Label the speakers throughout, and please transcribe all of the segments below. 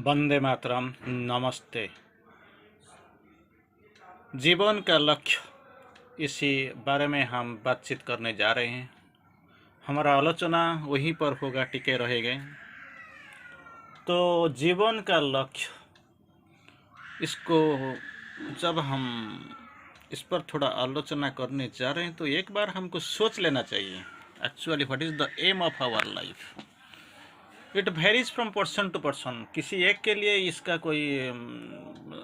Speaker 1: वंदे मातरम। नमस्ते। जीवन का लक्ष्य, इसी बारे में हम बातचीत करने जा रहे हैं। हमारा आलोचना वहीं पर होगा, टिके रहेंगे। तो जीवन का लक्ष्य, इसको जब हम इस पर थोड़ा आलोचना करने जा रहे हैं तो एक बार हमको सोच लेना चाहिए actually what is the aim of our life. It varies from person to person. किसी एक के लिए इसका कोई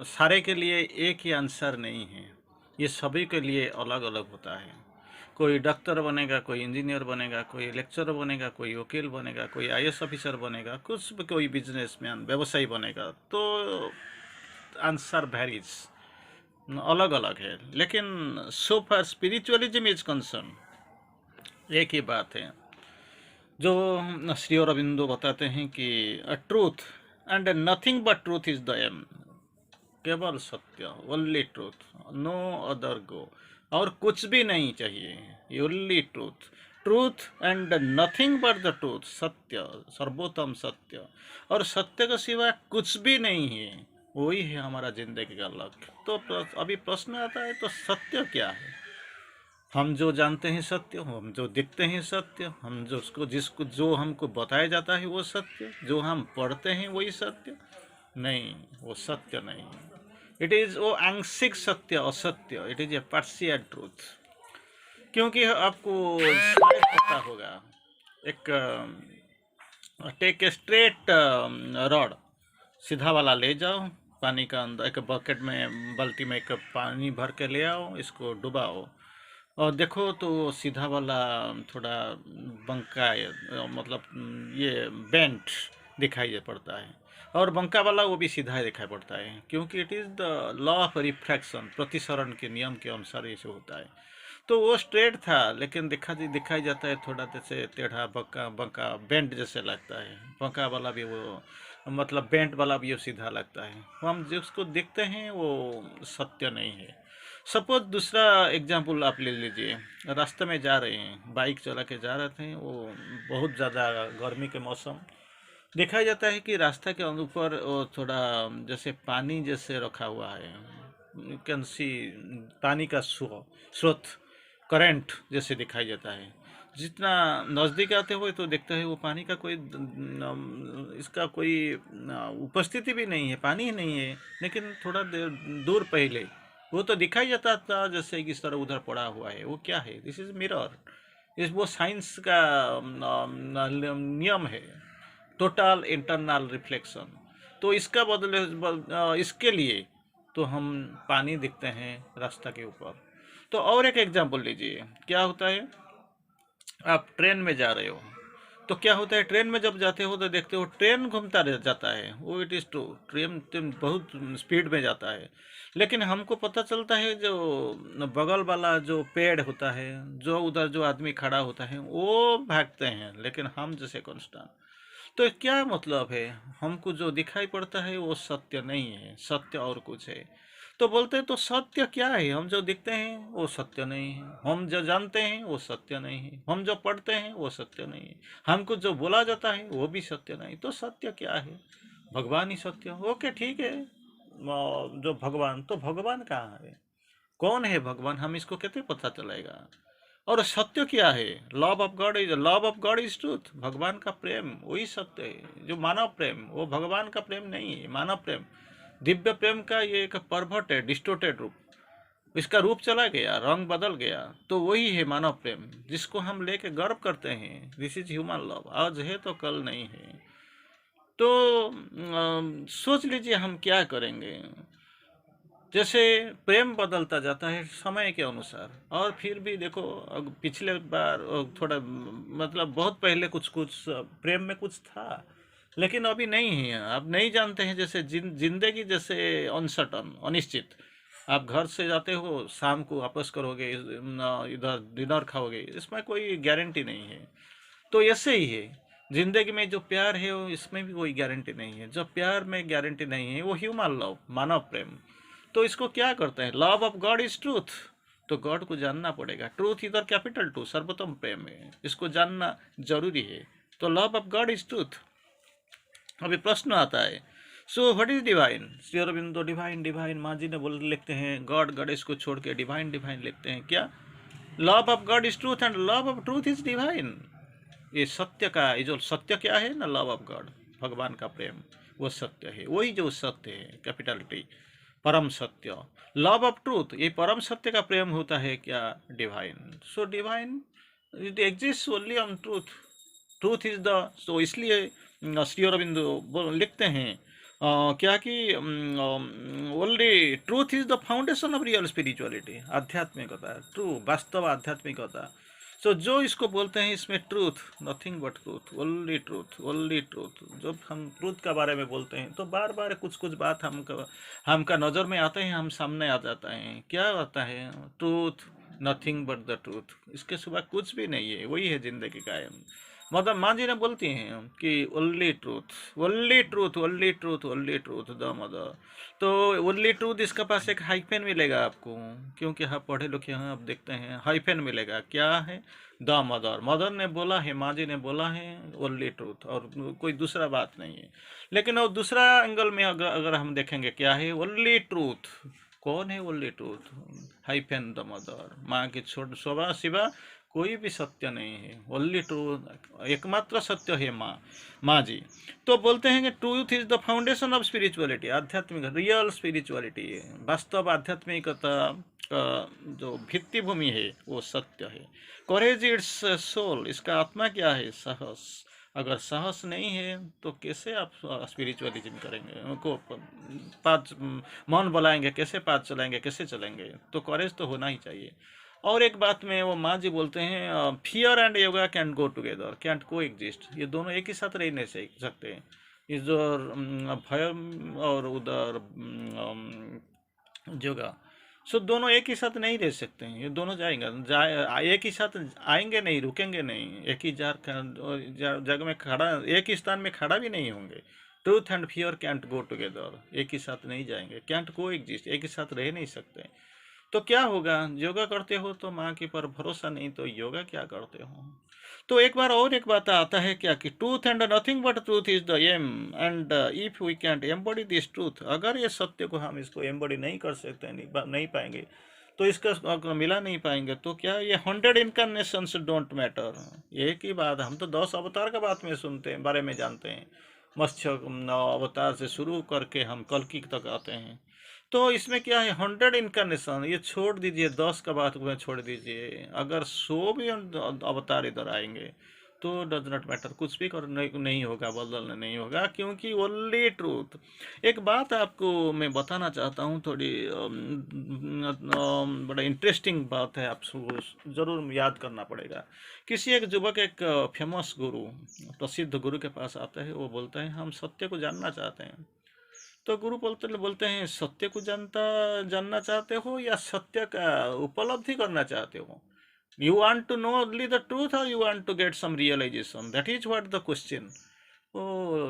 Speaker 1: सारे के लिए एक ही आंसर नहीं है। ये सभी के लिए अलग अलग होता है। कोई डॉक्टर बनेगा, कोई इंजीनियर बनेगा, कोई लेक्चरर बनेगा, कोई वकील बनेगा, कोई आईएएस ऑफिसर बनेगा, कुछ कोई बिजनेसमैन व्यवसायी बनेगा। तो आंसर वेरीज, अलग अलग है। लेकिन सो फार स्पिरिचुअलिज्म इज कंसर्न, एक ही बात है जो श्री अरबिंदो बताते हैं कि truth and nothing but truth is the aim. केवल सत्य, only truth, no other go. और कुछ भी नहीं चाहिए, only truth. Truth and nothing but the truth, सत्य, सर्वोत्तम सत्य। और सत्य के सिवा कुछ भी नहीं है। वही है हमारा जिंदगी का लक्ष्य। तो अभी प्रश्न आता है, तो सत्य क्या है? हम जो जानते हैं सत्य, हम जो दिखते हैं सत्य, हम जो उसको जिसको जो हमको बताया जाता है वो सत्य, जो हम पढ़ते हैं वही सत्य नहीं। वो सत्य नहीं। इट इज़ वो आंशिक सत्य, असत्य। It is a partial truth. क्योंकि आपको शायद पता होगा, एक टेक ए स्ट्रेट रॉड, सीधा वाला ले जाओ, पानी का अंदर एक बकेट में, बाल्टी में एक पानी भर के ले आओ, इसको डुबाओ और देखो तो सीधा वाला थोड़ा बंका मतलब ये बेंट दिखाई पड़ता है। और बंका वाला वो भी सीधा ही दिखाई पड़ता है, क्योंकि it is the law of refraction, प्रतिसरण के नियम के अनुसार ऐसे होता है। तो वो स्ट्रेट था, लेकिन दिखाई जाता है थोड़ा जैसे टेढ़ा, बंका बंका बेंट जैसे लगता है। बंका वाला भी वो मतलब बेंट वाला भी वो सीधा लगता है। हम जिसको देखते हैं वो सत्य नहीं है। सपोज दूसरा एग्जाम्पल आप ले लीजिए। रास्ते में जा रहे हैं, बाइक चला के जा रहे थे, वो बहुत ज़्यादा गर्मी के मौसम, देखा जाता है कि रास्ता के ऊपर वो थोड़ा जैसे पानी जैसे रखा हुआ है। यू कैन सी पानी का स्रोत, करंट जैसे दिखाई देता है। जितना नज़दीक आते हुए तो देखते हैं वो पानी का कोई इसका कोई उपस्थिति भी नहीं है, पानी ही नहीं है। लेकिन थोड़ा देर दूर पहले वो तो दिखाई जाता था जैसे कि इस तरह उधर पड़ा हुआ है। वो क्या है? This is mirror. इस वो साइंस का नियम है, टोटल इंटरनल रिफ्लेक्शन। तो इसका इसके लिए तो हम पानी दिखते हैं रास्ता के ऊपर। तो और एक एग्जांपल लीजिए। क्या होता है, आप ट्रेन में जा रहे हो तो क्या होता है, ट्रेन में जब जाते हो तो देखते हो ट्रेन घूमता रह जाता है। वो इट इज़ ट्रू, ट्रेन बहुत स्पीड में जाता है। लेकिन हमको पता चलता है जो बगल वाला जो पेड़ होता है, जो उधर जो आदमी खड़ा होता है, वो भागते हैं, लेकिन हम जैसे कांस्टेंट। तो क्या मतलब है? हमको जो दिखाई पड़ता है वो सत्य नहीं है, सत्य और कुछ है। तो बोलते हैं तो सत्य क्या है? हम जो दिखते हैं वो सत्य नहीं है, हम जो जानते हैं वो सत्य नहीं है, हम जो पढ़ते हैं वो सत्य नहीं है, हमको जो बोला जाता है वो भी सत्य नहीं। तो सत्य क्या है? भगवान ही सत्य। ओके, ठीक है। जो भगवान, तो भगवान कहाँ है? कौन है भगवान? हम इसको कैसे पता चलेगा? और सत्य क्या है? Love of God is truth. भगवान का प्रेम वही सत्य है। जो मानव प्रेम, वो भगवान का प्रेम नहीं है, मानव प्रेम। दिव्य प्रेम का ये एक परवर्ट है, डिस्टोर्टेड रूप। इसका रूप चला गया, रंग बदल गया। तो वही है मानव प्रेम, जिसको हम लेके गर्व करते हैं। This is human love. आज है तो कल नहीं है। तो सोच लीजिए हम क्या करेंगे। जैसे प्रेम बदलता जाता है समय के अनुसार। और फिर भी देखो, पिछले बार थोड़ा मतलब बहुत पहले कुछ कुछ प्रेम में कुछ था, लेकिन अभी नहीं है। आप नहीं जानते हैं, जैसे जिंदगी जैसे अनसर्टन, अनिश्चित। आप घर से जाते हो, शाम को वापस करोगे, इधर डिनर खाओगे, इसमें कोई गारंटी नहीं है। तो ऐसे ही है जिंदगी में। जो प्यार है वो, इसमें भी कोई गारंटी नहीं है। जो प्यार में गारंटी नहीं है वो ह्यूमन लव, मानव प्रेम। तो इसको क्या करते हैं? Love of God is truth. तो गॉड को जानना पड़ेगा। ट्रूथ इधर कैपिटल टू, सर्वोत्तम प्रेम है, इसको जानना जरूरी है। तो love of God is truth. अभी प्रश्न आता है, so what is divine? Shri Aurobindo divine divine माँ जी ने बोल लिखते हैं, गॉड गॉडेस को छोड़ के डिवाइन डिवाइन लिखते हैं। क्या? Love of God is truth and love of truth is divine. ये सत्य का, ये जो सत्य क्या है ना, लव ऑफ गॉड, भगवान का प्रेम, वो सत्य है। वही जो सत्य है, कैपिटल टी, परम सत्य। लव ऑफ ट्रूथ, ये परम सत्य का प्रेम होता है क्या? Divine. So divine it exist only on truth. Truth is the, so इसलिए श्री अरविंदो लिखते हैं क्या कि only truth is the foundation of real spirituality. आध्यात्मिकता, ट्रू, वास्तव आध्यात्मिकता। सो जो इसको बोलते हैं, इसमें truth, nothing but truth, only truth, only truth. जब हम ट्रूथ के बारे में बोलते हैं तो बार बार कुछ कुछ बात हमका नज़र में आते हैं, हम सामने आ जाता है। क्या आता है? Truth, nothing but the truth. इसके सिवा कुछ भी नहीं है, वही है जिंदगी का। मतलब माँ जी ने बोलती हैं कि only truth, only truth, only truth, only truth the mother. तो ओनली ट्रूथ, इसका पास एक हाइफेन मिलेगा आपको, क्योंकि आप पढ़े लिखे हैं, आप देखते हैं हाइफेन मिलेगा। क्या है? The mother. मदर ने बोला है, माँ जी ने बोला है ओनली ट्रूथ, और कोई दूसरा बात नहीं है। लेकिन और दूसरा एंगल में अगर हम देखेंगे, क्या है? Only truth. कौन है only truth? Hyphen the mother. माँ की छोड़ शोभा सिवा कोई भी सत्य नहीं है। ओनली ट्रूथ, एकमात्र सत्य है माँ जी। तो बोलते हैं कि truth is the foundation of spirituality. आध्यात्मिक, रियल स्पिरिचुअलिटी है, वास्तव आध्यात्मिकता का जो भित्तिभूमि है वो सत्य है। करेज इट्स सोल, इसका आत्मा क्या है? साहस। अगर साहस नहीं है तो कैसे आप स्पिरिचुअलिज्म करेंगे? उनको पाँच मन बुलाएंगे, कैसे पाँच चलाएंगे, कैसे चलेंगे? तो करेज तो होना ही चाहिए। और एक बात में वो माँ जी बोलते हैं, fear and yoga can't go together, can't coexist. ये दोनों एक ही साथ रह नहीं सकते। इधर भय और उधर योगा, सो दोनों एक ही साथ नहीं रह सकते हैं। ये दोनों एक ही साथ आएंगे नहीं, रुकेंगे नहीं, एक ही जगह में खड़ा, एक ही स्थान में खड़ा भी नहीं होंगे। Truth and fear cantt go together, एक ही साथ नहीं जाएंगे, कैंट को एग्जिस्ट, एक ही साथ रह नहीं सकते। तो क्या होगा? योगा करते हो तो माँ के पर भरोसा नहीं, तो योगा क्या करते हो? तो एक बार और एक बात आता है क्या कि truth and nothing but truth is the aim, and if we can't embody this truth, अगर ये सत्य को हम इसको एम्बॉडी नहीं कर सकते, नहीं पाएंगे, तो इसका मिला नहीं पाएंगे, तो क्या ये 100 इनकारनेशंस डोंट मैटर? एक ही बात, हम तो 10 अवतार का बात में सुनते हैं, बारे में जानते हैं। मत्स्य अवतार से शुरू करके हम कल्कि तक आते हैं। तो इसमें क्या है? 100 इनकारनेशन, ये छोड़ दीजिए, 10 का बात में छोड़ दीजिए, अगर 100 भी अवतार इधर आएंगे तो डज नॉट मैटर, कुछ भी कर नहीं होगा, बदलना नहीं होगा, क्योंकि ओनली ट्रूथ। एक बात आपको मैं बताना चाहता हूँ, थोड़ी बड़ा इंटरेस्टिंग बात है, आपको ज़रूर याद करना पड़ेगा। किसी एक युवक एक फेमस गुरु, प्रसिद्ध गुरु के पास आता है, वो बोलता है हम सत्य को जानना चाहते हैं। तो गुरु बोलते हैं, सत्य को जानना चाहते हो या सत्य का उपलब्धि करना चाहते हो? You want to know only the truth और you want to get some realization? That is what the question. वो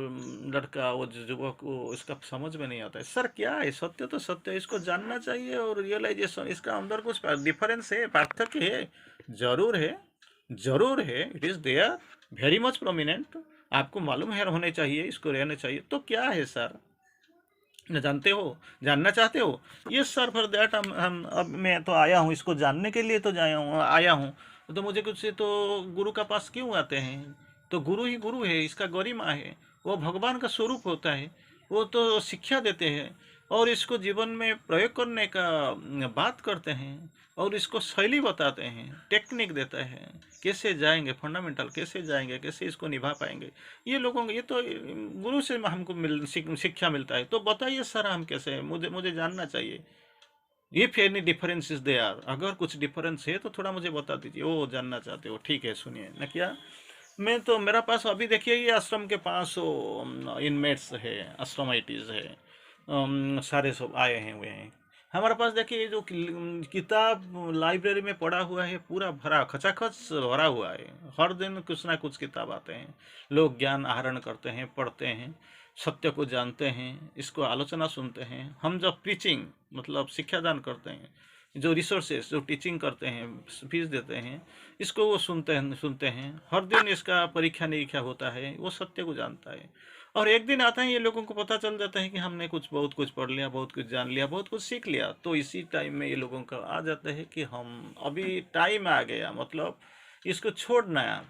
Speaker 1: लड़का, वो युवक, वो इसका समझ में नहीं आता है। सर क्या है? सत्य तो सत्य है, इसको जानना चाहिए, और रियलाइजेशन, इसका अंदर कुछ डिफरेंस है, पार्थक्य है? जरूर है, जरूर है, it is there, very much prominent. आपको मालूम है, होने चाहिए, इसको रहना चाहिए। तो क्या है सर? न जानते हो, जानना चाहते हो? यस सर, फॉर दैट हम अब मैं तो आया हूँ, इसको जानने के लिए तो आया हूँ। तो मुझे कुछ तो गुरु का पास क्यों आते हैं? तो गुरु ही गुरु है, इसका गरिमा है, वो भगवान का स्वरूप होता है, वो तो शिक्षा देते हैं और इसको जीवन में प्रयोग करने का बात करते हैं, और इसको शैली बताते हैं, टेक्निक देते हैं, कैसे जाएंगे, फंडामेंटल कैसे जाएंगे, कैसे इसको निभा पाएंगे। ये लोगों को, ये तो गुरु से हमको शिक्षा मिलता है। तो बताइए सर, हम कैसे, मुझे जानना चाहिए। If any difference is there, अगर कुछ डिफरेंस है तो थोड़ा मुझे बता दीजिए। वो जानना चाहते हो, ठीक है, सुनिए ना। क्या? मैं तो, मेरा पास अभी देखिए, ये आश्रम के पास इनमेट्स है, आश्रमाइटीज है, सारे सब आए हैं हुए हैं। हमारे पास देखिए, जो किताब लाइब्रेरी में पड़ा हुआ है, पूरा भरा, खचाखच भरा हुआ है। हर दिन कुछ ना कुछ किताब आते हैं, लोग ज्ञान आहरण करते हैं, पढ़ते हैं, सत्य को जानते हैं, इसको आलोचना सुनते हैं। हम जब प्रीचिंग, मतलब शिक्षादान करते हैं, जो रिसोर्सेस, जो टीचिंग करते हैं, फीस देते हैं, इसको वो सुनते हैं। हर दिन इसका परीक्षा निरीक्षा होता है, वो सत्य को जानता है। और एक दिन आता है ये लोगों को पता चल जाता है कि हमने बहुत कुछ पढ़ लिया, बहुत कुछ जान लिया, बहुत कुछ सीख लिया। तो इसी टाइम में ये लोगों का आ जाता है कि हम अभी टाइम आ गया, मतलब इसको छोड़ना है,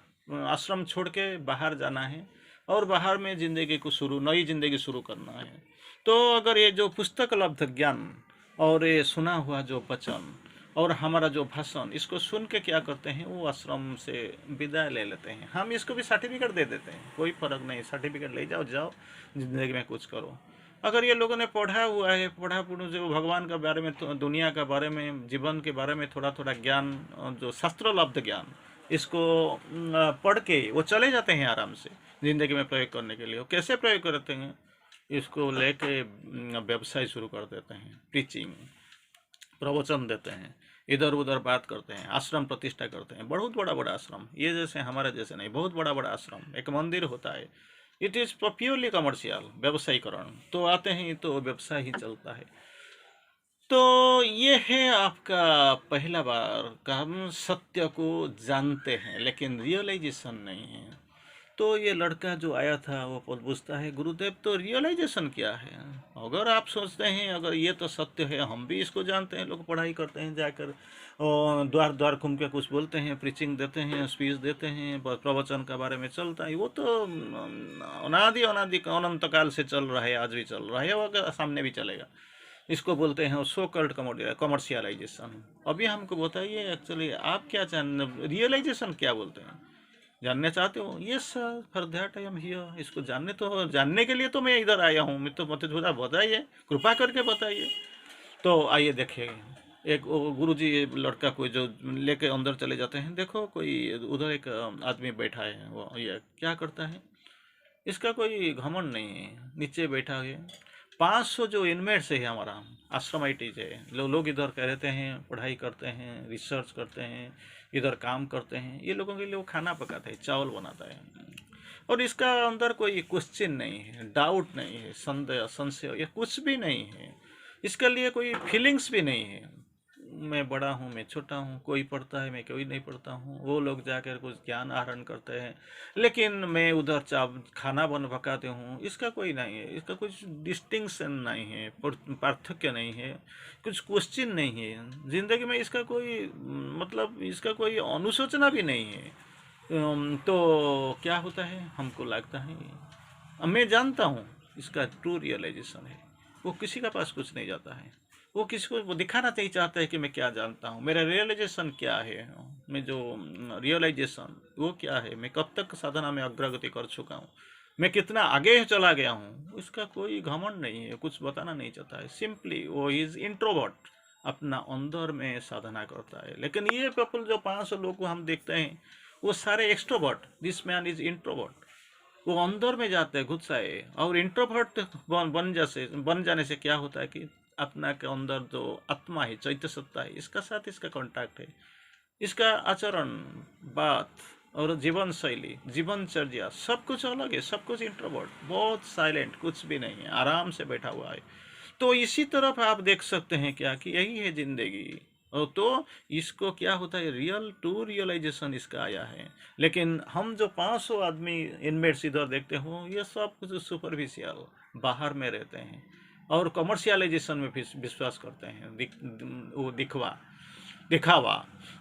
Speaker 1: आश्रम छोड़ के बाहर जाना है और बाहर में ज़िंदगी को नई ज़िंदगी शुरू करना है। तो अगर ये जो पुस्तक लब्ध ज्ञान और ये सुना हुआ जो वचन और हमारा जो भाषण, इसको सुन के क्या करते हैं, वो आश्रम से विदाई ले लेते हैं। हम इसको भी सर्टिफिकेट दे देते हैं, कोई फ़र्क नहीं, सर्टिफिकेट ले जाओ, जाओ ज़िंदगी में कुछ करो। अगर ये लोगों ने पढ़ा हुआ है, पढ़ा पूर्ण जो भगवान के बारे में, तो दुनिया के बारे में, जीवन के बारे में थोड़ा थोड़ा ज्ञान, जो शास्त्र लब्ध ज्ञान, इसको पढ़ के वो चले जाते हैं आराम से ज़िंदगी में प्रयोग करने के लिए। वो कैसे प्रयोग करते हैं, इसको लेके व्यवसाय शुरू कर देते हैं, टीचिंग, प्रवचन देते हैं, इधर उधर बात करते हैं, आश्रम प्रतिष्ठा करते हैं, बहुत बड़ा बड़ा आश्रम, ये जैसे हमारे जैसे नहीं, बहुत बड़ा बड़ा आश्रम, एक मंदिर होता है। इट इज़ प्योरली कमर्शियल, व्यवसायीकरण। तो आते हैं तो व्यवसाय ही चलता है। तो ये है आपका पहला बार का, हम सत्य को जानते हैं लेकिन रियलाइजेशन नहीं है। तो ये लड़का जो आया था वो पूछता है, गुरुदेव तो रियलाइजेशन क्या है? अगर आप सोचते हैं अगर ये तो सत्य है, हम भी इसको जानते हैं, लोग पढ़ाई करते हैं जाकर और द्वार द्वार घूम के कुछ बोलते हैं, प्रीचिंग देते हैं, स्पीच देते हैं, प्रवचन के बारे में चलता है, वो तो अनादि अनादि अनंत काल से चल रहा है, आज भी चल रहा है, वो सामने भी चलेगा। इसको बोलते हैं सो कल्ड कमर्शियलाइजेशन। अभी हमको बताइए एक्चुअली आप क्या जान, रियलाइजेशन क्या बोलते हैं, जानने चाहते हो? Yes sir, for that I am here. इसको जानने के लिए तो मैं इधर आया हूँ, मैं तो मुझे थोड़ा बताइए, कृपा करके बताइए। तो आइए देखिए, एक गुरुजी लड़का कोई जो लेके अंदर चले जाते हैं, देखो कोई उधर एक आदमी बैठा है, वो ये क्या करता है, इसका कोई घमंड नहीं है, नीचे बैठा है। 500 जो इनमेट्स है हमारा आश्रम आईटीज है, लोग इधर कह रहते हैं, पढ़ाई करते हैं, रिसर्च करते हैं, इधर काम करते हैं, ये लोगों के लिए वो खाना पकाता है, चावल बनाता है। और इसका अंदर कोई क्वेश्चन नहीं है, डाउट नहीं है, संदेह संशय ये कुछ भी नहीं है, इसके लिए कोई फीलिंग्स भी नहीं है। मैं बड़ा हूँ, मैं छोटा हूँ, कोई पढ़ता है, मैं कोई नहीं पढ़ता हूँ, वो लोग जाकर कुछ ज्ञान आहरण करते हैं, लेकिन मैं उधर खाना पकाते हूँ, इसका कोई नहीं है, इसका कुछ डिस्टिंक्शन नहीं है, पार्थक्य नहीं है, कुछ क्वेश्चन नहीं है जिंदगी में, इसका कोई मतलब इसका कोई अनुशोचना भी नहीं है। तो क्या होता है, हमको लगता है, मैं जानता हूँ इसका ट्रू रियलाइजेशन है, वो किसी का पास कुछ नहीं जाता है, वो किसी को वो दिखाना नहीं चाहता है कि मैं क्या जानता हूँ, मेरा रियलाइजेशन क्या है, मैं जो रियलाइजेशन वो क्या है, मैं कब तक साधना में अग्रगति कर चुका हूँ, मैं कितना आगे चला गया हूँ, उसका कोई घमंड नहीं है, कुछ बताना नहीं चाहता है। सिंपली वो इज इंट्रोवर्ट, अपना अंदर में साधना करता है। लेकिन ये पीपल जो 500 लोग को हम देखते हैं, वो सारे extrovert, this man is introvert, वो अंदर में जाते हैं, घुसाए। और इंट्रोवर्ट बन जाने से क्या होता है कि अपना के अंदर जो आत्मा है, चैत्य सत्ता है, इसका साथ इसका कांटेक्ट है, इसका आचरण, बात और जीवन शैली, जीवनचर्या सब कुछ अलग है, सब कुछ इंट्रोवर्ट, बहुत साइलेंट, कुछ भी नहीं है, आराम से बैठा हुआ है। तो इसी तरफ आप देख सकते हैं क्या कि यही है जिंदगी। और तो इसको क्या होता है, रियल टू रियलाइजेशन इसका आया है। लेकिन हम जो 500 आदमी इनमेट्स इधर देखते हो, ये सब कुछ सुपरफिशियल बाहर में रहते हैं और कमर्शियलाइजेशन में विश्वास करते हैं, वो दिखावा।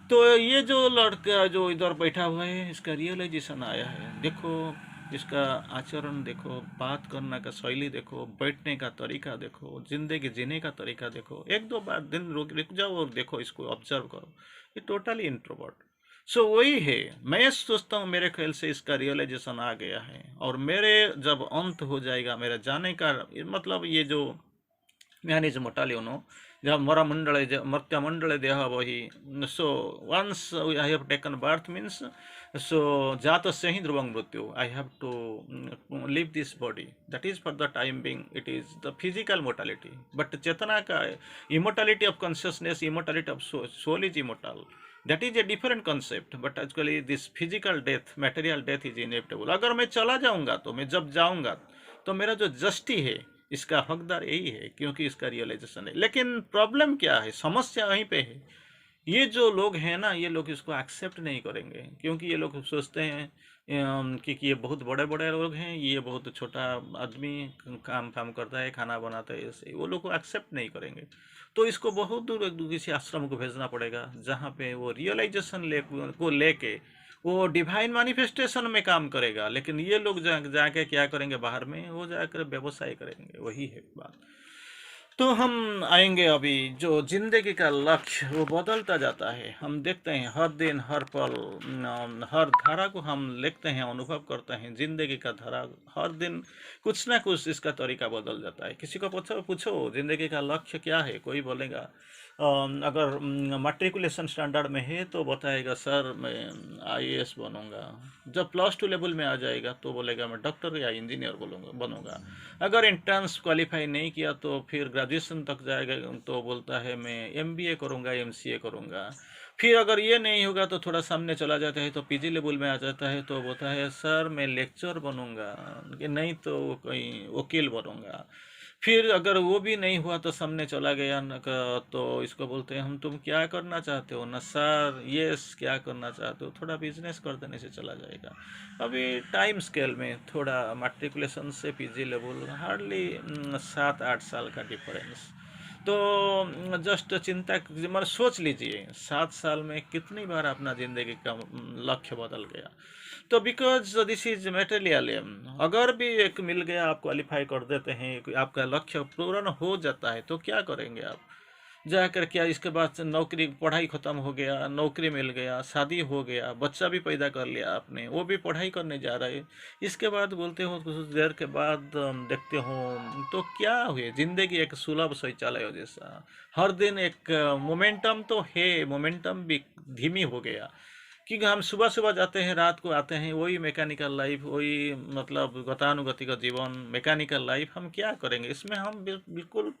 Speaker 1: तो ये जो लड़का जो इधर बैठा हुआ है, इसका रियलाइजेशन आया है। देखो इसका आचरण देखो, बात करने का शैली देखो, बैठने का तरीका देखो, जिंदगी जीने का तरीका देखो, एक दो बार दिन रुक जाओ और देखो, इसको ऑब्जर्व करो, ये टोटली इंट्रोवर्ट। सो वही है, मैं सोचता हूँ मेरे ख्याल से इसका रियलाइजेशन आ गया है। और मेरे जब अंत हो जाएगा, मेरा जाने का मतलब ये जो ಮ್ಯಾನೇಜ್ ಮೊಟಾಲಿಯವನು ಮರ್ತ್ಯಮಂಡಳೆ ದೇಹ ವಹಿ so once I have taken birth means so ಜಾತಸ್ಯ ಹಿ ಧ್ರುವಂ ಮೃತ್ಯು I have to live this body, that is for the time being it is the physical mortality, but chetana ka immortality of consciousness, immortality of soul is immortal, that is a different concept, but actually this physical death, material death is inevitable। अगर मैं चला जाऊंगा तो मैं जब जाऊंगा तो मेरा जो जस्टी है इसका हकदार यही है, क्योंकि इसका रियलाइजेशन है। लेकिन प्रॉब्लम क्या है, समस्या वहीं पे है ये जो लोग हैं ना, ये लोग इसको एक्सेप्ट नहीं करेंगे, क्योंकि ये लोग सोचते हैं कि ये बहुत बड़े बड़े लोग हैं, ये बहुत छोटा आदमी काम काम करता है, खाना बनाता है, ऐसे वो लोग को एक्सेप्ट नहीं करेंगे। तो इसको बहुत दूर किसी आश्रम को भेजना पड़ेगा, जहाँ पे वो रियलाइजेशन को लेके वो डिवाइन मैनिफेस्टेशन में काम करेगा। लेकिन ये लोग जाके क्या करेंगे, बाहर में वो जाकर व्यवसाय करेंगे, वही है बात। तो हम आएंगे अभी, जो जिंदगी का लक्ष्य वो बदलता जाता है। हम देखते हैं हर दिन हर पल, हर धारा को हम लिखते हैं, अनुभव करते हैं। जिंदगी का धारा हर दिन कुछ ना कुछ इसका तरीका बदल जाता है। किसी को पूछो पूछो जिंदगी का लक्ष्य क्या है, कोई बोलेगा अगर मैट्रिकुलेशन स्टैंडर्ड में है तो बताएगा सर मैं आईएएस बनूंगा। जब +2 लेवल में आ जाएगा तो बोलेगा मैं डॉक्टर या इंजीनियर बनूंगा। अगर एंट्रेंस क्वालिफाई नहीं किया तो फिर ग्रेजुएशन तक जाएगा तो बोलता है मैं एमबीए करूंगा, एमसीए करूंगा। फिर अगर ये नहीं होगा तो थोड़ा सामने चला जाता है तो पीजी लेवल में आ जाता है तो बोलता है सर मैं लेक्चर बनूंगा, कि नहीं तो कोई वकील बनूंगा। फिर अगर वो भी नहीं हुआ तो सामने चला गया न तो इसको बोलते हैं हम तुम क्या करना चाहते हो, न सर यस क्या करना चाहते हो, थोड़ा बिजनेस कर देने से चला जाएगा। अभी टाइम स्केल में थोड़ा मैट्रिकुलेशन से पीजी लेवल हार्डली 7-8 साल का डिफरेंस। तो जस्ट चिंता मतलब सोच लीजिए 7 साल में कितनी बार अपना जिंदगी का लक्ष्य बदल गया। तो बिकॉज दिस इज मेटेरियलियम, अगर भी एक मिल गया आप क्वालिफाई कर देते हैं, आपका लक्ष्य पूर्ण हो जाता है तो क्या करेंगे आप जाकर, क्या इसके बाद से नौकरी, पढ़ाई खत्म हो गया, नौकरी मिल गया, शादी हो गया, बच्चा भी पैदा कर लिया आपने, वो भी पढ़ाई करने जा रहे, इसके बाद बोलते हो कुछ देर के बाद देखते हो तो क्या हुए, जिंदगी एक सुलभ शौचालय हो जैसा। हर दिन एक मोमेंटम तो है, मोमेंटम भी धीमी हो गया, क्योंकि हम सुबह सुबह जाते हैं, रात को आते हैं, वही मैकेनिकल लाइफ, वही मतलब गतानुगतिक जीवन, मैकेनिकल लाइफ। हम क्या करेंगे इसमें, हम बिल्कुल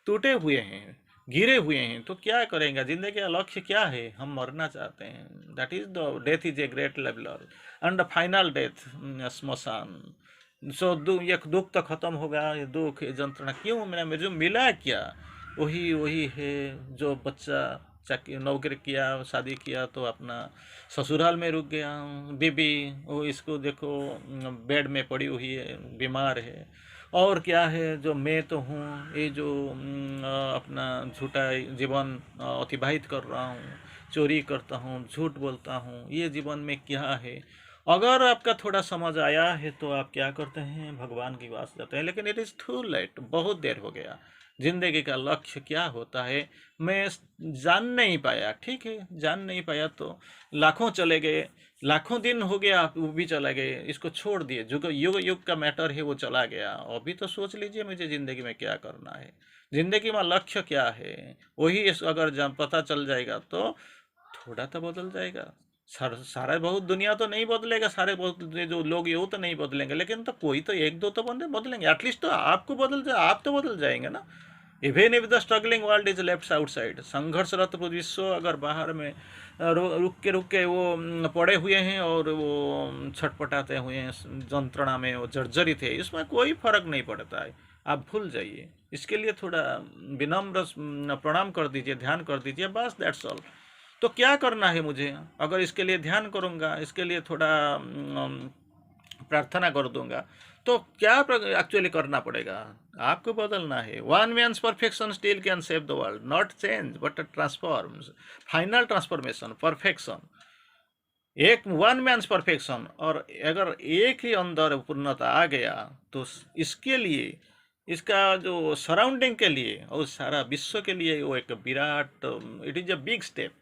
Speaker 1: टूटे हुए हैं, गिरे हुए हैं। तो क्या करेंगे, जिंदगी का लक्ष्य क्या है, हम मरना चाहते हैं। That is the death is a great leveller and final death स्मशान। सो एक दुख तो खत्म होगा, ये दुख ये जंत्रणा क्यों, मेरे जो मिला क्या, वही वही है। जो बच्चा नौकरी किया, शादी किया तो अपना ससुराल में रुक गया, बीबी वो इसको देखो बेड में पड़ी हुई है, बीमार है। और क्या है, जो मैं तो हूँ, ये जो अपना झूठा जीवन अतिबाहित कर रहा हूँ, चोरी करता हूँ, झूठ बोलता हूँ, ये जीवन में क्या है। अगर आपका थोड़ा समझ आया है तो आप क्या करते हैं, भगवान की पास जाते हैं। लेकिन इट इज़ टू लेट, बहुत देर हो गया। जिंदगी का लक्ष्य क्या होता है मैं जान नहीं पाया, ठीक है, जान नहीं पाया तो लाखों चले गए, लाखों दिन हो गया वो भी चला गए, इसको छोड़ दिए, जो युग युग का मैटर है वो चला गया। अभी तो सोच लीजिए मुझे ज़िंदगी में क्या करना है, ज़िंदगी में लक्ष्य क्या है, वही अगर पता चल जाएगा तो थोड़ा तो बदल जाएगा। सारा बहुत दुनिया तो नहीं बदलेगा, सारे बहुत जो लोग ये वो तो नहीं बदलेंगे, लेकिन तो कोई तो एक दो तो बंदे बदलेंगे, एटलीस्ट तो आपको बदल जाए, आप तो बदल जाएंगे ना। Even if the struggling world is left outside, संघर्षरत विश्व अगर बाहर में रुक के वो पड़े हुए हैं और वो छटपटाते हुए हैं, जंत्रणा में वो जर्जरित है, इसमें कोई फर्क नहीं पड़ता है। आप भूल जाइए, इसके लिए थोड़ा विनम्र प्रणाम कर दीजिए, ध्यान कर दीजिए, बस दैट्स ऑल। तो क्या करना है मुझे, अगर इसके लिए ध्यान करूँगा, इसके लिए थोड़ा प्रार्थना कर दूंगा, तो क्या एक्चुअली करना पड़ेगा, आपको बदलना है। One man's perfection still can save the world, not change but transforms, final transformation, perfection, एक वन मैन्स परफेक्शन। और अगर एक ही अंदर पूर्णता आ गया तो इसके लिए, इसका जो सराउंडिंग के लिए और सारा विश्व के लिए वो एक Virat, it is a big step.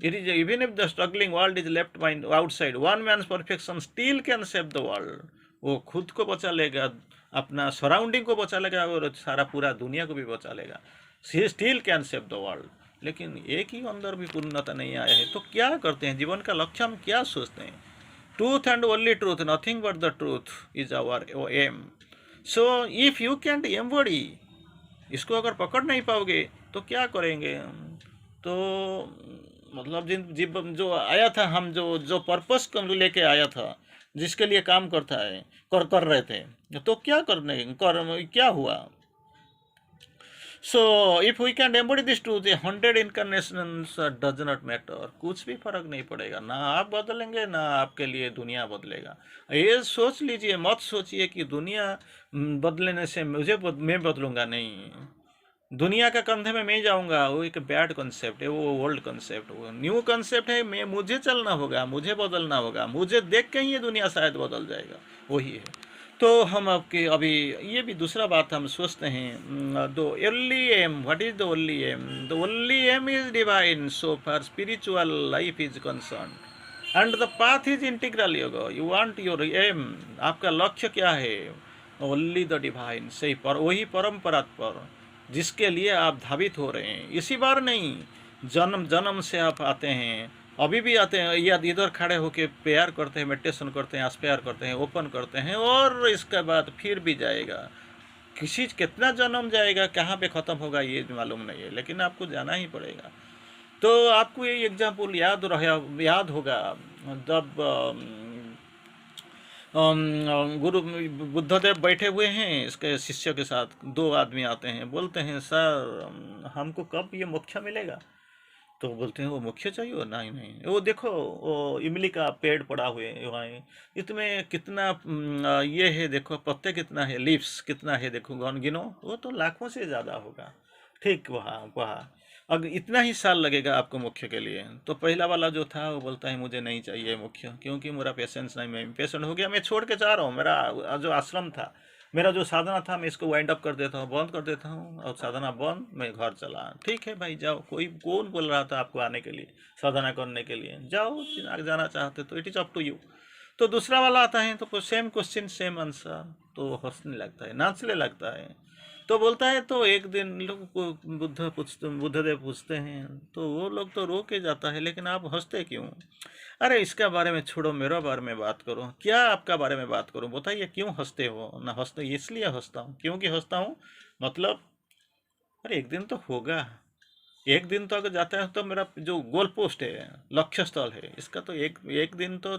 Speaker 1: It is even if the struggling world is left behind outside, one man's perfection still can save the world. वो खुद को बचा लेगा, अपना सराउंडिंग को बचा लेगा और सारा पूरा दुनिया को भी बचा लेगा। He still can save the world. लेकिन एक ही अंदर भी पूर्णता नहीं आया है तो क्या करते हैं, जीवन का लक्ष्य हम क्या सोचते हैं। Truth and only truth, nothing but the truth is our aim. So if you can't embody, इसको अगर पकड़ नहीं पाओगे तो क्या करेंगे। तो मतलब जिन जो आया था, हम जो जो पर्पस को लेके आया था, जिसके लिए काम करता है कर रहे थे, तो क्या करने क्या हुआ। So if we can embody this truth, 100 incarnations does not matter, कुछ भी फर्क नहीं पड़ेगा, ना आप बदलेंगे ना आपके लिए दुनिया बदलेगा। ये सोच लीजिए, मत सोचिए कि दुनिया बदलने से मैं बदलूंगा, नहीं। दुनिया का कंधे में मैं जाऊंगा, वो एक बैड कॉन्सेप्ट है, वो ओल्ड कॉन्सेप्ट, वो न्यू कॉन्सेप्ट है। मैं मुझे चलना होगा, मुझे बदलना होगा, मुझे देख के ही ये दुनिया शायद बदल जाएगा, वही है। तो हम आपके अभी ये भी दूसरा बात हम सोचते हैं, the only aim, what is the only aim? The only aim is divine so far spiritual life is concern, and the path is integral yoga. You want your aim, आपका लक्ष्य क्या है? ओनली द डिवाइन, सही पर वही परम्परा पर जिसके लिए आप धावित हो रहे हैं। इसी बार नहीं, जन्म जन्म से आप आते हैं, अभी भी आते हैं, या इधर खड़े होके प्रेयर करते हैं, मेडिटेशन करते हैं, एस्पायर करते हैं, ओपन करते हैं, और इसके बाद फिर भी जाएगा। किसी कितना जन्म जाएगा, कहाँ पे ख़त्म होगा ये मालूम नहीं है, लेकिन आपको जाना ही पड़ेगा। तो आपको ये एग्जाम्पल याद होगा, जब गुरु बुद्धदेव बैठे हुए हैं इसके शिष्य के साथ, दो आदमी आते हैं, बोलते हैं सर हमको कब ये मोक्ष मिलेगा? तो बोलते हैं वो मुख्य चाहिए हो? नहीं नहीं, वो देखो वो इमली का पेड़ पड़ा हुए वहाँ, इसमें कितना ये है, देखो पत्ते कितना है, लीव्स कितना है, देखो गिनो, वो तो लाखों से ज़्यादा होगा। ठीक, वहाँ वहाँ अगर इतना ही साल लगेगा आपको मुख्य के लिए। तो पहला वाला जो था वो बोलता है मुझे नहीं चाहिए मुख्य, क्योंकि मेरा पेशेंस नहीं, मैं पेशेंट हो गया, मैं छोड़ के जा रहा हूँ। मेरा जो आश्रम था, मेरा जो साधना था, मैं इसको वाइंड अप कर देता हूँ, बंद कर देता हूँ, और साधना बंद, मैं घर चला। ठीक है भाई, जाओ, कोई कौन बोल रहा था आपको आने के लिए, साधना करने के लिए? जाओ, आगे जाना चाहते तो it is up to you. तो दूसरा वाला आता है तो सेम क्वेश्चन सेम आंसर, तो हंसने लगता है, नाचने लगता है। तो बोलता है तो एक दिन लोग को बुद्धदेव पूछते हैं, तो वो लोग तो रो के जाता है, लेकिन आप हंसते क्यों? अरे इसका बारे में छोड़ो, मेरा बारे में बात करो। क्या आपका बारे में बात करूं, बताइए क्यों हंसते हो? ना हंसते इसलिए हंसता हूँ, क्योंकि हंसता हूँ, मतलब अरे एक दिन तो होगा, एक दिन तो अगर जाता है तो मेरा जो गोल पोस्ट है, लक्ष्य स्थल है, इसका तो एक एक दिन तो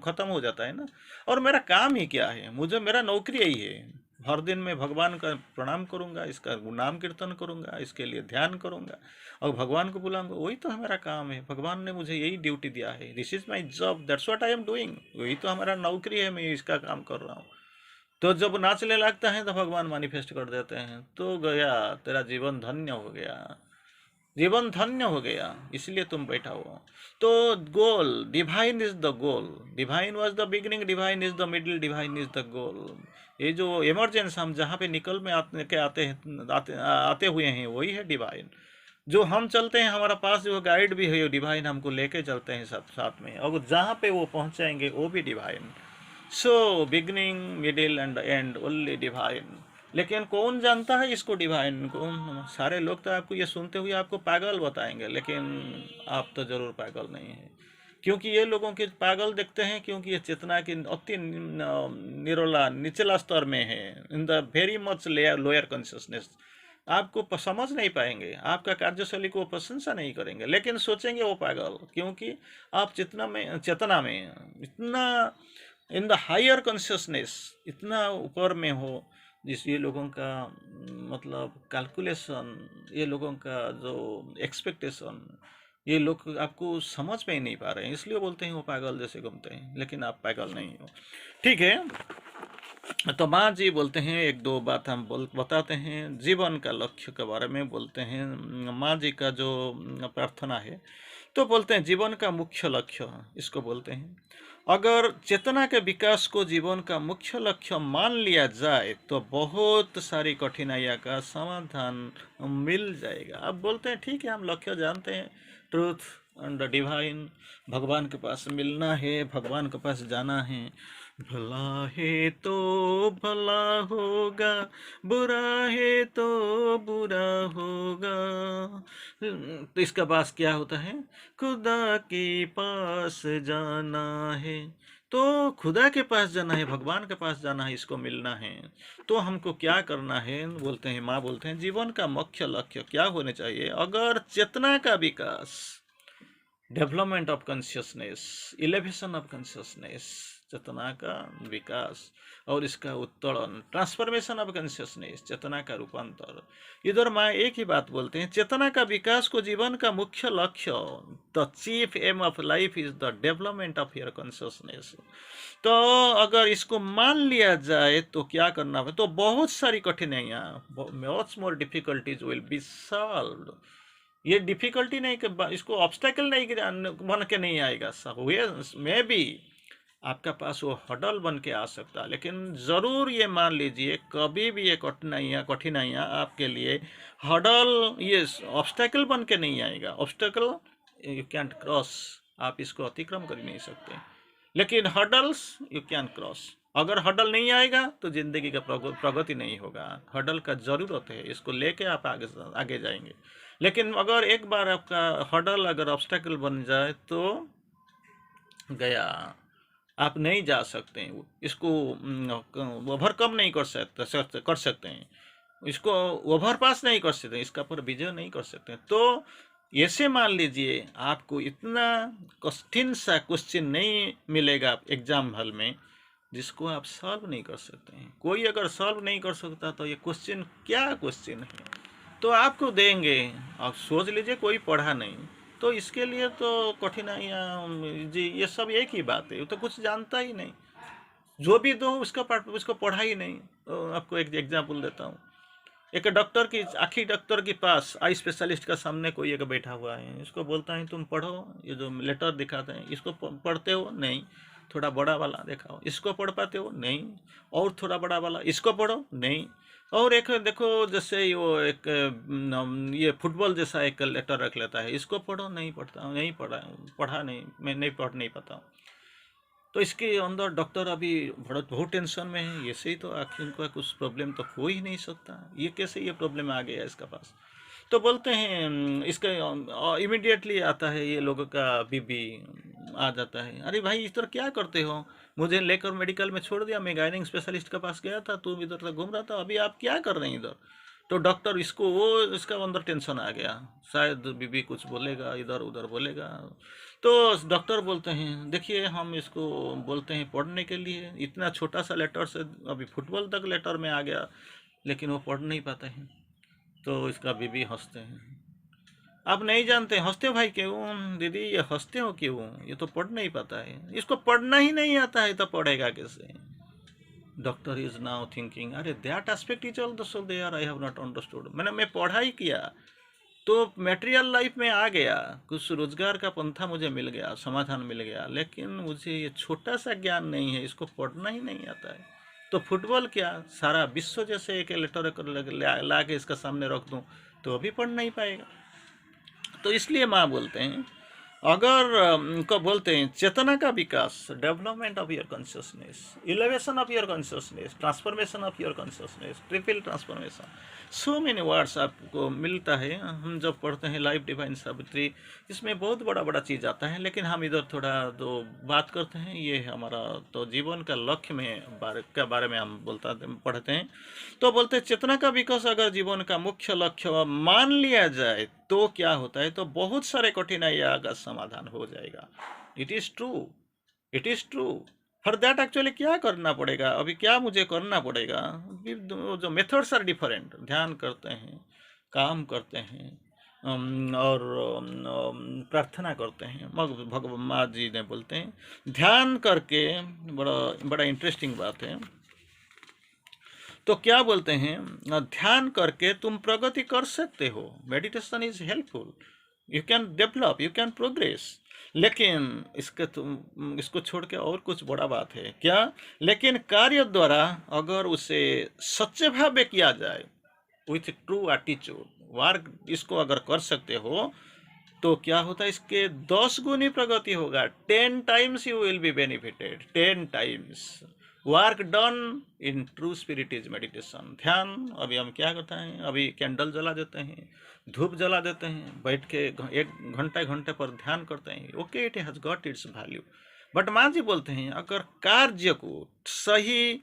Speaker 1: खत्म हो जाता है ना। और मेरा काम ही क्या है, मुझे मेरा नौकरी यही है, हर दिन मैं भगवान का प्रणाम करूंगा, इसका नाम कीर्तन करूंगा, इसके लिए ध्यान करूंगा, और भगवान को बुलाऊंगा, वही तो मेरा काम है। भगवान ने मुझे यही ड्यूटी दिया है, this is my job, that's what I am doing, वही तो हमारा नौकरी है, मैं इसका काम कर रहा हूँ। तो जब नाचने लगता है तो भगवान मैनिफेस्ट कर देते हैं, तो गया तेरा जीवन धन्य हो गया, जीवन धन्य हो गया, इसलिए तुम बैठा हो। तो goal, divine is the goal, divine was the beginning, divine is the middle, divine is the goal. ये जो इमरजेंस हम जहाँ पे निकल में आते हुए हैं, वही है डिवाइन। जो हम चलते हैं, हमारा पास जो गाइड भी है, डिवाइन हमको लेके चलते हैं साथ साथ में, और जहाँ पे वो पहुँचाएंगे वो भी divine. So beginning middle and and only divine. लेकिन कौन जानता है इसको, डिवाइन को? सारे लोग तो आपको ये सुनते हुए आपको पागल बताएंगे, लेकिन आप तो जरूर पागल नहीं है, क्योंकि ये लोगों के पागल देखते हैं, क्योंकि ये चेतना की अति निरोला निचला स्तर में है, in the very much lower consciousness. आपको समझ नहीं पाएंगे, आपका कार्यशैली को प्रशंसा नहीं करेंगे, लेकिन सोचेंगे वो पागल, क्योंकि आप चेतना में इतना इन द हायर कॉन्शियसनेस, इतना ऊपर में हो, जिस ये लोगों का मतलब कैलकुलेशन, ये लोगों का जो एक्सपेक्टेशन, ये लोग आपको समझ में ही नहीं पा रहे हैं, इसलिए बोलते हैं वो पागल जैसे घूमते हैं, लेकिन आप पागल नहीं हो। ठीक है, तो माँ जी बोलते हैं, एक दो बात हम बताते हैं, जीवन का लक्ष्य के बारे में बोलते हैं। माँ जी का जो प्रार्थना है, तो बोलते हैं जीवन का मुख्य लक्ष्य इसको बोलते हैं। अगर चेतना के विकास को जीवन का मुख्य लक्ष्य मान लिया जाए तो बहुत सारी कठिनाइयों का समाधान मिल जाएगा। अब बोलते हैं ठीक है, हम लक्ष्य जानते हैं, ट्रूथ एंड डिवाइन, भगवान के पास मिलना है, भगवान के पास जाना है, भला है तो भला होगा, बुरा है तो बुरा होगा। तो इसका पास क्या होता है, खुदा के पास जाना है। तो खुदा के पास जाना है, भगवान के पास जाना है, इसको मिलना है। तो हमको क्या करना है, बोलते हैं माँ बोलते हैं जीवन का मुख्य लक्ष्य क्या होने चाहिए? अगर चेतना का विकास, development of consciousness, elevation of consciousness, चेतना का विकास और इसका उत्तोलन, ट्रांसफॉर्मेशन ऑफ कॉन्शियसनेस, चेतना का रूपांतर। इधर माँ एक ही बात बोलते हैं, चेतना का विकास को जीवन का मुख्य लक्ष्य, the chief aim of life is the development of your consciousness. तो अगर इसको मान लिया जाए तो क्या करना है, तो बहुत सारी कठिनाइयाँ, much more difficulties will be solved. ये डिफिकल्टी नहीं कि इसको ऑब्स्टेकल नहीं बन के नहीं आएगा, मे बी आपका पास वो हडल बन के आ सकता है, लेकिन ज़रूर ये मान लीजिए कभी भी ये कठिनाइयाँ आपके लिए हडल, ये ऑब्स्टेकल बन के नहीं आएगा। ऑब्स्टेकल यू कैंट क्रॉस, आप इसको अतिक्रम कर नहीं सकते, लेकिन हडल्स यू कैन क्रॉस। अगर हडल नहीं आएगा तो ज़िंदगी का प्रगति नहीं होगा। हडल का ज़रूरत है, इसको लेके आप आगे जाएंगे। लेकिन अगर एक बार आपका हडल अगर ऑब्स्टेकल बन जाए तो गया, आप नहीं जा सकते हैं, इसको ओवरकम नहीं कर सकते हैं, इसको ओवरपास नहीं कर सकते, इसका पर विजय नहीं कर सकते। तो ऐसे मान लीजिए आपको इतना कठिन सा क्वेश्चन नहीं मिलेगा एग्जाम हॉल में जिसको आप सॉल्व नहीं कर सकते हैं। कोई अगर सॉल्व नहीं कर सकता तो ये क्वेश्चन क्या क्वेश्चन है तो आपको देंगे, आप सोच लीजिए कोई पढ़ा नहीं, तो इसके लिए तो कठिनाइयाँ जी, ये सब एक ही बात है, वो तो कुछ जानता ही नहीं, जो भी दो उसको पढ़ा ही नहीं। तो आपको एक एग्जाम्पल देता हूँ, एक डॉक्टर की आँखी डॉक्टर के पास आई स्पेशलिस्ट का सामने कोई एक बैठा हुआ है, इसको बोलता है तुम पढ़ो, ये जो लेटर दिखाते हैं इसको पढ़ते हो नहीं, थोड़ा बड़ा वाला दिखाओ, इसको पढ़ पाते हो नहीं, और थोड़ा बड़ा वाला इसको पढ़ो नहीं, और एक देखो जैसे वो एक ये फुटबॉल जैसा एक लेटर रख लेता है, इसको पढ़ो नहीं, पढ़ता नहीं, पढ़ा नहीं, मैं नहीं पढ़ नहीं पाता हूँ। तो इसके अंदर डॉक्टर अभी बहुत टेंशन में है, ऐसे ही तो आखिर इनका कुछ प्रॉब्लम तो हो ही नहीं सकता, ये कैसे ये प्रॉब्लम आ गया इसका पास। तो बोलते हैं इसका इमीडिएटली आता है ये लोगों का बीबी आ जाता है, अरे भाई इधर क्या करते हो, मुझे लेकर मेडिकल में छोड़ दिया, मैं गायनिंग स्पेशलिस्ट के पास गया था, तुम इधर तक घूम रहा था, अभी आप क्या कर रहे हैं इधर। तो डॉक्टर इसको वो इसका अंदर टेंशन आ गया, शायद बीबी कुछ बोलेगा, इधर उधर बोलेगा। तो डॉक्टर बोलते हैं देखिए हम इसको बोलते हैं पढ़ने के लिए, इतना छोटा सा लेटर से अभी फुटबॉल तक लेटर में आ गया, लेकिन वो पढ़ नहीं पाते हैं। तो इसका बीबी हंसते हैं, आप नहीं जानते, हंसते हो भाई क्यों दीदी, ये हंसते हो क्यों, ये तो पढ़ नहीं पाता है, इसको पढ़ना ही नहीं आता है तो पढ़ेगा कैसे। डॉक्टर इज नाउ थिंकिंग, अरे that aspect is also there, I have not understood. मैं पढ़ाई किया तो मटेरियल लाइफ में आ गया, कुछ रोजगार का पंथा मुझे मिल गया, समाधान मिल गया, लेकिन मुझे ये छोटा सा ज्ञान नहीं है, इसको पढ़ना ही नहीं आता है। तो फुटबॉल क्या, सारा विश्व जैसे एक लेटर ला के इसका सामने रख दूं तो अभी पढ़ नहीं पाएगा। तो इसलिए माँ बोलते हैं, अगर को बोलते हैं चेतना का विकास, development of your consciousness, elevation of your consciousness, transformation of your consciousness, triple transformation, so many words आपको मिलता है। हम जब पढ़ते हैं लाइफ डिवाइन सावित्री, इसमें बहुत बड़ा बड़ा चीज़ आता है, लेकिन हम इधर थोड़ा तो बात करते हैं, ये हमारा तो जीवन का लक्ष्य में बारे में हम पढ़ते हैं। तो बोलते हैं चेतना का विकास अगर जीवन का मुख्य लक्ष्य मान लिया जाए तो क्या होता है, तो बहुत सारे कठिनाइयाँ का समाधान हो जाएगा। It is true, it is true. For that actually क्या करना पड़ेगा, अभी क्या मुझे करना पड़ेगा, जो मेथड्स आर डिफरेंट, ध्यान करते हैं, काम करते हैं, और प्रार्थना करते हैं। भगवान माँ जी ने बोलते हैं ध्यान करके, बड़ा बड़ा इंटरेस्टिंग बात है। तो क्या बोलते हैं, ध्यान करके तुम प्रगति कर सकते हो, meditation is helpful, you can develop, you can progress. लेकिन इसको छोड़ के और कुछ बड़ा बात है क्या, लेकिन कार्य द्वारा अगर उसे सच्चे भाव में किया जाए, विथ ट्रू एटीट्यूड, वर्क इसको अगर कर सकते हो तो क्या होता है, इसके 10 गुनी प्रगति होगा, 10 times you will be benefited, 10 times. Work done in true spirit is meditation, ध्यान। अभी हम क्या करते हैं, अभी कैंडल जला देते हैं, धूप जला देते हैं, बैठ के 1 घंटे पर ध्यान करते हैं, okay it has got its value. But माँ जी बोलते हैं अगर कार्य को सही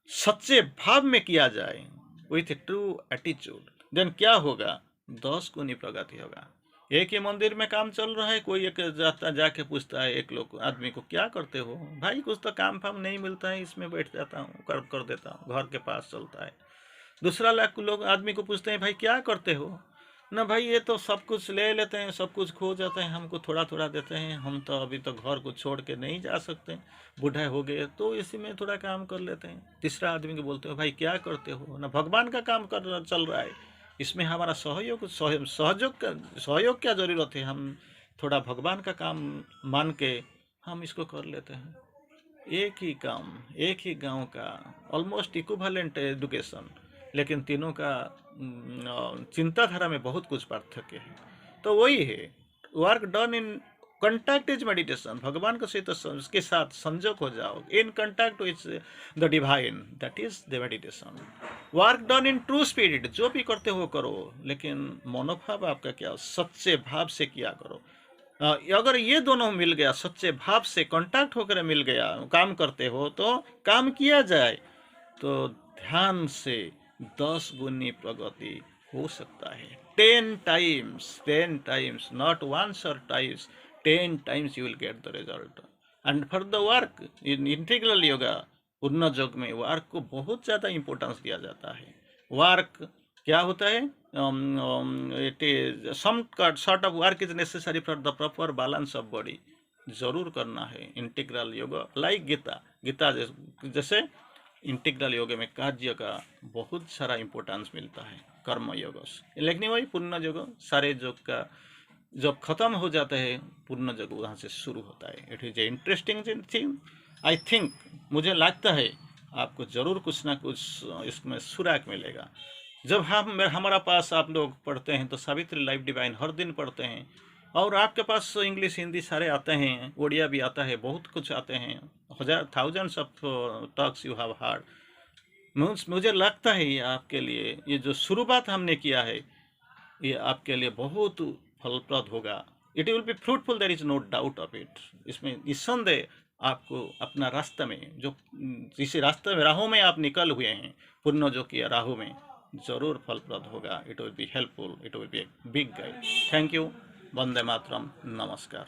Speaker 1: सच्चे भाव में किया जाए, विथ ट्रू एटीट्यूड, देन क्या होगा, 10 गुनी प्रगति होगा। एक ही मंदिर में काम चल रहा है, कोई एक जाता जाके पूछता है एक लोग आदमी को, क्या करते हो भाई? कुछ तो काम फाम नहीं मिलता है, इसमें बैठ जाता हूँ, कर देता हूँ, घर के पास चलता है। दूसरा लाख लोग आदमी को पूछते हैं, भाई क्या करते हो? ना भाई ये तो सब कुछ ले लेते हैं, सब कुछ खो जाते हैं, हमको थोड़ा थोड़ा देते हैं, हम तो अभी तो घर को छोड़ के नहीं जा सकते, बूढ़े हो गए, तो इसी में थोड़ा काम कर लेते हैं। तीसरा आदमी को बोलते हो, भाई क्या करते हो? ना भगवान का काम कर चल रहा है, इसमें हमारा सहयोग क्या ज़रूरत है, हम थोड़ा भगवान का काम मान के हम इसको कर लेते हैं। एक ही काम, एक ही गांव का ऑलमोस्ट इक्विवेलेंट एजुकेशन, लेकिन तीनों का चिंताधारा में बहुत कुछ पार्थक्य है। तो वही है, work done in contact is meditation. भगवान के साथ उसके साथ संजोग हो जाओ, in contact with the divine, that is the meditation. Work done in true spirit, जो भी करते हो करो, लेकिन मनोभाव आपका क्या, सच्चे भाव से किया करो। अगर ये दोनों मिल गया, सच्चे भाव से कांटेक्ट होकर मिल गया, काम करते हो तो काम किया जाए, तो ध्यान से 10 गुनी प्रगति हो सकता है। 10 times, not once or twice, 10 times you will get the result. And for the work in integral yoga, पूर्ण योग में वर्क को बहुत ज़्यादा इम्पोर्टेंस दिया जाता है। वर्क क्या होता है? It is some sort of work is necessary for the proper balance of body. जरूर करना है इंटीग्रल योगा, लाइक गीता जैसे इंटीग्रल योग में कार्य का बहुत सारा इम्पोर्टेंस मिलता है, कर्म योग। लेकिन वही पूर्ण योग, सारे योग का जब खत्म हो जाता है, पूर्ण योग वहाँ से शुरू होता है। It is a interesting thing. I think, मुझे लगता है आपको जरूर कुछ ना कुछ इसमें सुराग मिलेगा। जब हमारा पास आप लोग पढ़ते हैं तो सावित्री लाइफ डिवाइन हर दिन पढ़ते हैं, और आपके पास इंग्लिश हिंदी सारे आते हैं, उड़िया भी आता है, बहुत कुछ आते हैं, thousands of talks you have hard. मुझे लगता है ये आपके लिए, ये जो शुरुआत हमने किया है, ये आपके लिए बहुत फलप्रद होगा। It will be fruitful, there is no doubt of it. इसमें निस्संदेह आपको अपना रास्ते में, जो इसी रास्ते में राहों में आप निकल हुए हैं, पुण्य जो किया राहों में, जरूर फलप्रद होगा। It will be helpful, it will be a big guide. Thank you. वंदे मातरम। नमस्कार।